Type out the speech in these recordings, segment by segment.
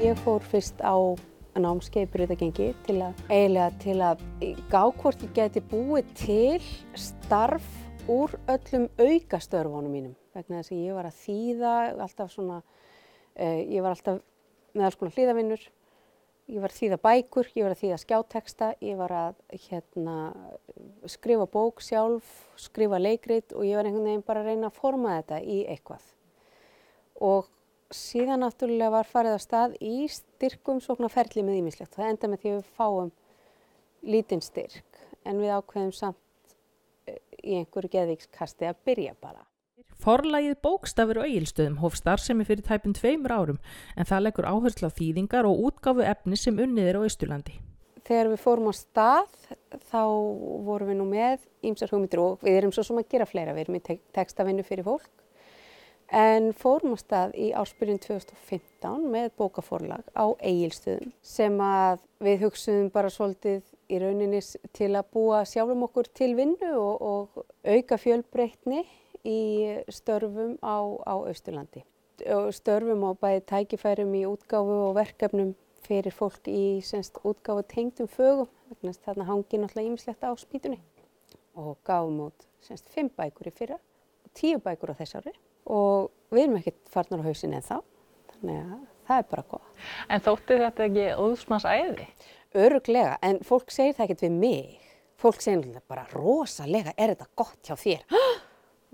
Ég fór fyrst á námskeið brautargengi til að gá hvort ég gæti búið til starf úr öllum aukastörfunum mínum. Vegna þess að ég var að þýða ég var alltaf með alls konar hliðarvinnur. Ég var að þýða bækur, ég var að þýða skjáteksta, ég var að skrifa bók sjálf, skrifa leikrit og ég var einhvern veginn bara að reyna að forma þetta í eitthvað. Og síðan náttúrulega var farið af stað í styrkumsóknarferli með ýmislegt. Það enda með því að við fáum lítinn styrk en við ákveðum samt í einhverju geðvíkskasti að byrja bara. Forlagið Bókstafur á Egilsstöðum hóf starfsemi fyrir tæpum 2 árum en það leggur áherslu á þýðingar og útgáfu efnis sem unnið er á Austurlandi. Þegar við fórum á stað þá vorum við nú með ýmsar hugmyndir og við erum svo sem að gera fleira. Við erum í textavinnu fyrir fólk en fórum á stað í ársbyrjun 2015 með bókaforlag á Egilsstöðum sem að við hugsuðum bara svolítið í rauninni til að búa sjálfum okkur til vinnu og auka fjölbreytni í störfum á Austurlandi. Störfum á bæði tækifærum í útgáfu og verkefnum fyrir fólk í útgáfu tengdum fögum. Þarna hangi náttúrulega ýmislegt á spýtunni. Og gáfum út 5 bækur í fyrra og 10 bækur á þess ári. Og við erum ekkert farnar á hausinn ennþá, þannig að það er bara gott. En þótti þetta ekki óðsmannsæði? Örugglega, en fólk segir það ekkert við mig. Fólk segir náttúrulega bara rosalega, er þetta gott hjá þér?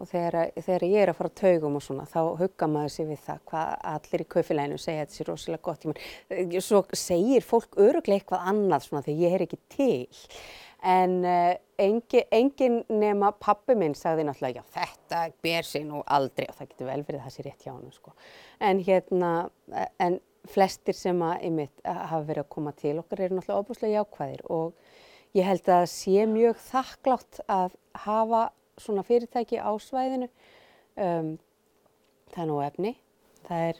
Og þegar ég er að fara á taugum og svona, þá huggar maður sig við það hvað allir í kaupfélaginu segja þetta sé rosalega gott. Svo segir fólk örugglega eitthvað annað svona þegar ég er ekki til. En engin nema pabbi minn sagði náttúrulega, já þetta ber sig nú aldrei og það getur vel verið það sé rétt hjá honum sko. En flestir sem hafa verið að koma til okkar eru náttúrulega ofboðslega jákvæðir og ég held að það sé mjög þakklátt að hafa svona fyrirtæki á svæðinu. Það er nú efni. Það er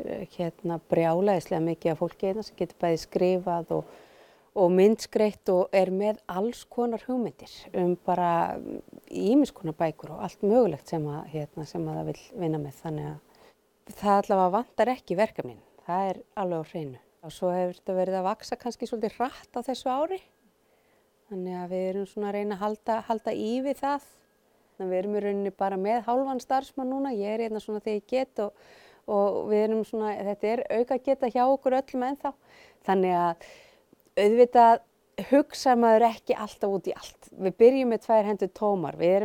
brjálæðislega mikið af fólki sem getur bæði skrifað og myndskreitt og er með alls konar hugmyndir bara ýmiss konar bækur og allt mögulegt sem það vill vinna með. Þannig að það allavega vantar ekki verkefnin. Það er alveg á hreinu. Og svo hefur þetta verið að vaxa kannski svolítið hratt á þessu ári. Þannig að við erum svona að reyna að halda í við það. Við erum í rauninni bara með hálfan starfsmann núna. Ég er svona þegar ég get og við erum svona, þetta er auka geta hjá okkur öllum ennþá. Þannig að auðvitað hugsa maður ekki alltaf út í allt. Við byrjum með 2 hendur tómar. Við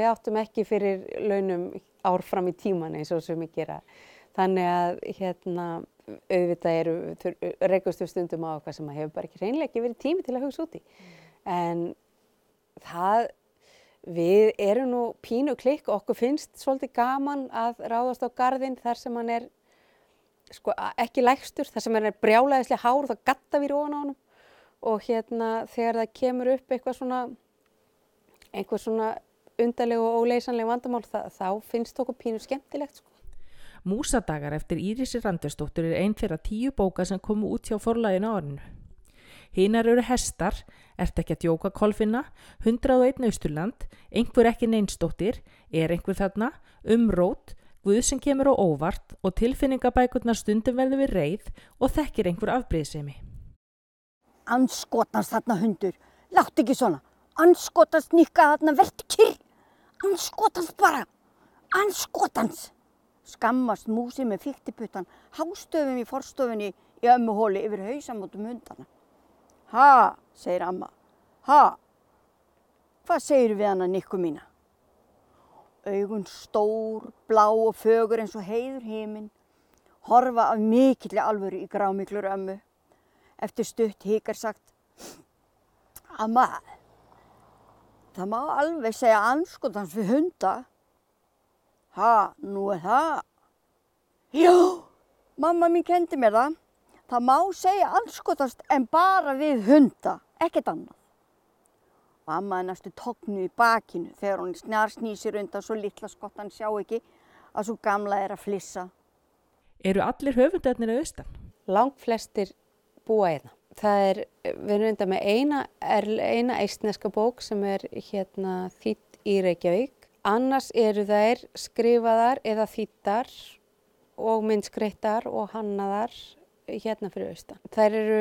áttum ekki fyrir launum ár fram í tíman eins og sem við gera. Þannig að auðvitað reykust við stundum á eitthvað sem hefur bara ekki hreinlega ekki verið tími til að hugsa út í. En við erum nú pínu klikk og okkur finnst svolítið gaman að ráðast á garðinn þar sem hann er ekki lægstur, þar sem hann er brjálæðislega hár og það gaddavir ofan á honum og þegar það kemur upp einhver svona undarleg og óleysanleg vandamál þá finnst okkur pínu skemmtilegt sko. Músadagar eftir Írisi Randarsdóttur er ein þeirra 10 bóka sem komu út hjá forlaginu á árinu. Hinar eru hestar, Ertu ekki að djóka Kolfinna, 101 Austurland, Einhver ekki Neinsdóttir, Er einhver þarna, Umrót, Guð sem kemur á óvart og tilfinningabækurnar stundum verður við reið og þekkir einhver afbrýðisemi. Andskotans þarna hundur, láttu ekki svona, andskotans nikka þarna, vertu kyrr, andskotans bara, andskotans. Skammast músi með fiktiputtan, hástöfum í forstofunni í ömmuhóli yfir hausamótum hundana. Ha, segir amma, ha, hvað segir við hana Nikku mína? Augun stór, blá og fögur eins og heiður himinn, horfa af mikilli alvöru í grámiklur ömmu. Eftir stutt hikar sagt, amma, það má alveg segja andskotans við hunda. Ha, nú er það? Já, mamma mín kendi mér það. Það má segja andskotast en bara við hunda, ekkert annað. Og amma er næstu tognuð í bakinu þegar hún snarsnýsir undan svo litla skottan sjá ekki að svo gamla er að flissa. Eru allir höfundarnir að austan? Langflestir búa hérna. Við erum enda með eina eistneska bók sem er þýdd í Reykjavík. Annars eru þær skrifaðar eða þýddar og myndskreittar og hannaðar hérna fyrir austan. Þær eru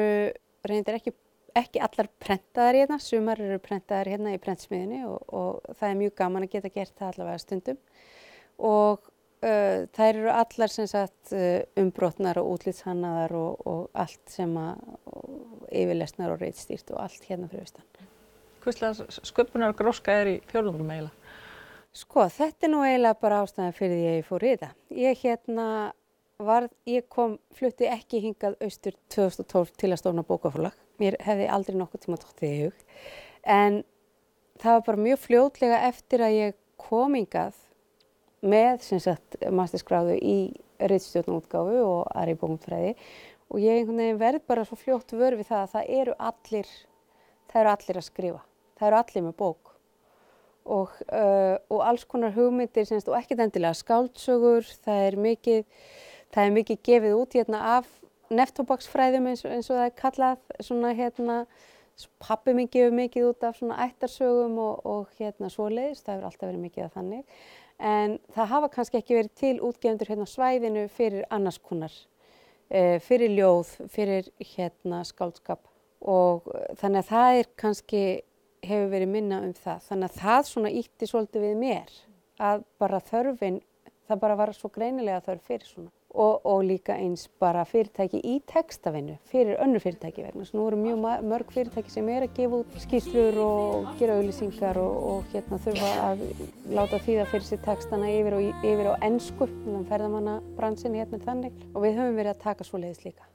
reyndar ekki allar prentaðar hérna, sumar eru prentaðar hérna í prentsmiðjunni og það er mjög gaman að geta gert það allavega stundum. Og þær eru allar sem sagt umbrotnar og útlitshannaðar og allt sem yfirlesnar og ritstýrt og allt hérna fyrir austan. Hvurslags sköpunar gróska í fjórðungnum eiginlega? Sko, þetta nú eiginlega bara ástæðan fyrir því að ég fór í þetta. Ég flutti ekki hingað austur 2012 til að stofna bókaforlag. Mér hefði aldrei nokkuð tíma dottið í hug. En það var bara mjög fljótlega eftir að ég kom hingað með sem sagt mastersgráðu í ritstjórnarútgáfu og aðra í bókmennafræði og ég einhvern veginn verð bara svo fljótt vör við það að það eru allir að skrifa. Það eru allir með bók og alls konar hugmyndir sem sagt og ekkert endilega skáldsögur. Það er mikið gefið út hérna af neftóbaksfræðum eins og það er kallað svona hérna pabbi minn gefur mikið út af svona ættarsögum og hérna svoleiðis. Það hefur alltaf verið mikið af þannig. En það hafa kannski ekki verið til útgefendur hérna á svæðinu fyrir annars konar, fyrir ljóð, fyrir hérna skáldskap og þannig að það er kannski hefur verið minna það. Þannig að það svona ýtti svolítið við mér að bara þörfin, það bara var svo greinilega þörf fyrir svona. Og líka eins bara fyrirtæki í textavinnu fyrir önnur fyrirtæki vegna. Nú eru mjög mörg fyrirtæki sem að gefa út skýrslur og gera auglýsingar og hérna þurfa að láta þýða fyrir sér textana yfir á ensku, ferðamannabransinn hérna þannig. Og við höfum verið að taka svoleiðis líka.